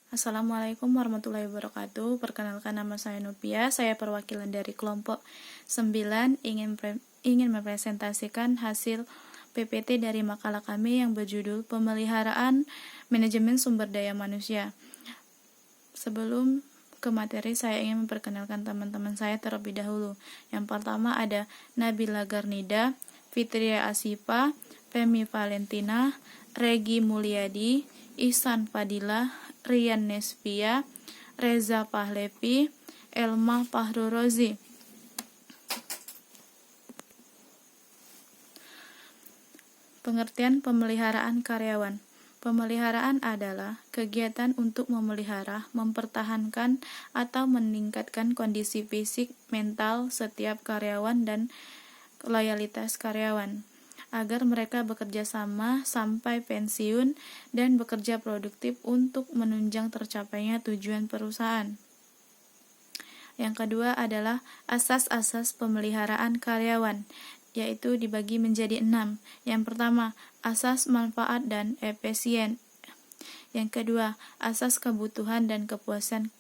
Assalamualaikum warahmatullahi wabarakatuh. Perkenalkan, nama saya Nupia. Saya perwakilan dari kelompok 9 ingin mempresentasikan hasil PPT dari makalah kami yang berjudul Pemeliharaan Manajemen Sumber Daya Manusia. Sebelum ke materi, saya ingin memperkenalkan teman-teman saya terlebih dahulu. Yang pertama ada Nabila Garnida, Fitria Asifa, Femi Valentina, Regi Mulyadi, Ihsan Fadila, Rian Nesvia, Reza Pahlevi, Elma Fahrurozi. Pengertian pemeliharaan karyawan. Pemeliharaan adalah kegiatan untuk memelihara, mempertahankan, atau meningkatkan kondisi fisik, mental setiap karyawan dan loyalitas karyawan, agar mereka bekerja sama sampai pensiun dan bekerja produktif untuk menunjang tercapainya tujuan perusahaan. Yang kedua adalah asas-asas pemeliharaan karyawan, yaitu dibagi menjadi 6. Yang pertama, asas manfaat dan efisien. Yang kedua, asas kebutuhan dan kepuasan.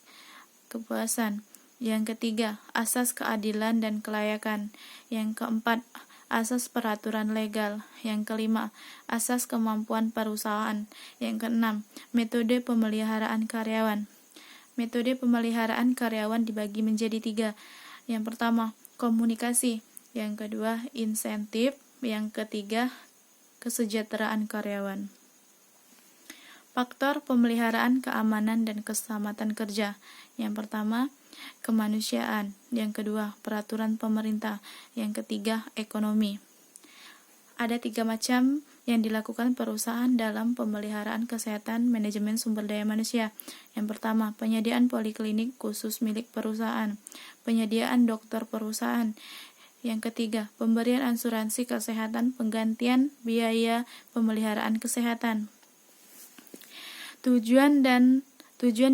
Yang ketiga, asas keadilan dan kelayakan. Yang keempat, asas peraturan legal. Yang kelima, asas kemampuan perusahaan. Yang keenam, metode pemeliharaan karyawan. Metode pemeliharaan karyawan dibagi menjadi 3. Yang pertama, komunikasi. Yang kedua, insentif. Yang ketiga, kesejahteraan karyawan. Faktor pemeliharaan keamanan dan keselamatan kerja. Yang pertama, kemanusiaan. Yang kedua, peraturan pemerintah. Yang ketiga, ekonomi. Ada 3 macam yang dilakukan perusahaan dalam pemeliharaan kesehatan manajemen sumber daya manusia. Yang pertama, penyediaan poliklinik khusus milik perusahaan. Penyediaan dokter perusahaan. Yang ketiga, pemberian asuransi kesehatan penggantian biaya pemeliharaan kesehatan. Tujuan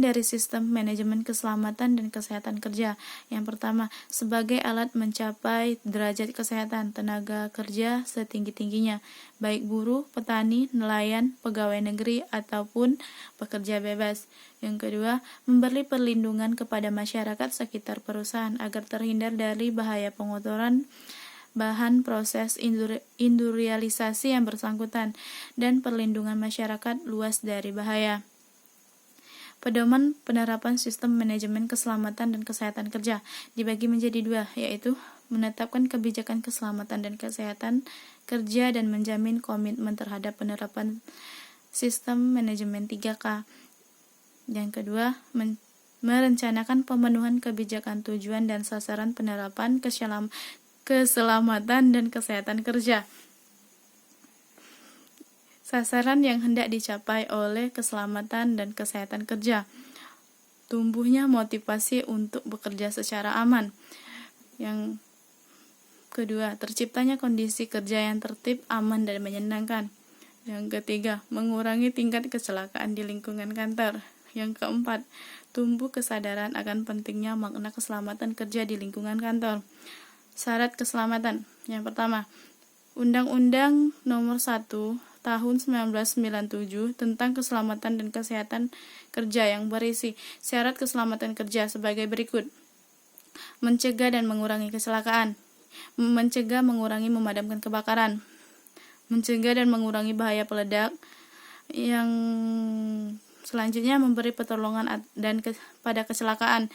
dari sistem manajemen keselamatan dan kesehatan kerja. Yang pertama, sebagai alat mencapai derajat kesehatan tenaga kerja setinggi-tingginya, baik buruh, petani, nelayan, pegawai negeri, ataupun pekerja bebas. Yang kedua, memberi perlindungan kepada masyarakat sekitar perusahaan agar terhindar dari bahaya pengotoran bahan proses industrialisasi yang bersangkutan, dan perlindungan masyarakat luas dari bahaya. Pedoman penerapan sistem manajemen keselamatan dan kesehatan kerja dibagi menjadi 2, yaitu menetapkan kebijakan keselamatan dan kesehatan kerja dan menjamin komitmen terhadap penerapan sistem manajemen 3K. Yang kedua, merencanakan pemenuhan kebijakan tujuan dan sasaran penerapan keselamatan dan kesehatan kerja. Sasaran yang hendak dicapai oleh keselamatan dan kesehatan kerja. Tumbuhnya motivasi untuk bekerja secara aman. Yang kedua, terciptanya kondisi kerja yang tertib, aman, dan menyenangkan. Yang ketiga, mengurangi tingkat kecelakaan di lingkungan kantor. Yang keempat, tumbuh kesadaran akan pentingnya makna keselamatan kerja di lingkungan kantor. Syarat keselamatan. Yang pertama, Undang-Undang Nomor 1 Tahun 1997 tentang keselamatan dan kesehatan kerja yang berisi syarat keselamatan kerja sebagai berikut. Mencegah dan mengurangi kecelakaan. Mencegah, mengurangi, memadamkan kebakaran. Mencegah dan mengurangi bahaya peledak. Yang selanjutnya, memberi pertolongan dan pada kecelakaan.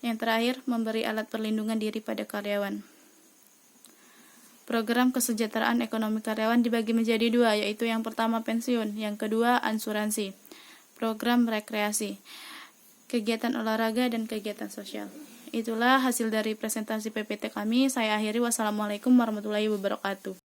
Yang terakhir, memberi alat perlindungan diri pada karyawan. Program kesejahteraan ekonomi karyawan dibagi menjadi 2, yaitu yang pertama pensiun, yang kedua asuransi. Program rekreasi, kegiatan olahraga, dan kegiatan sosial. Itulah hasil dari presentasi PPT kami. Saya akhiri. Wassalamualaikum warahmatullahi wabarakatuh.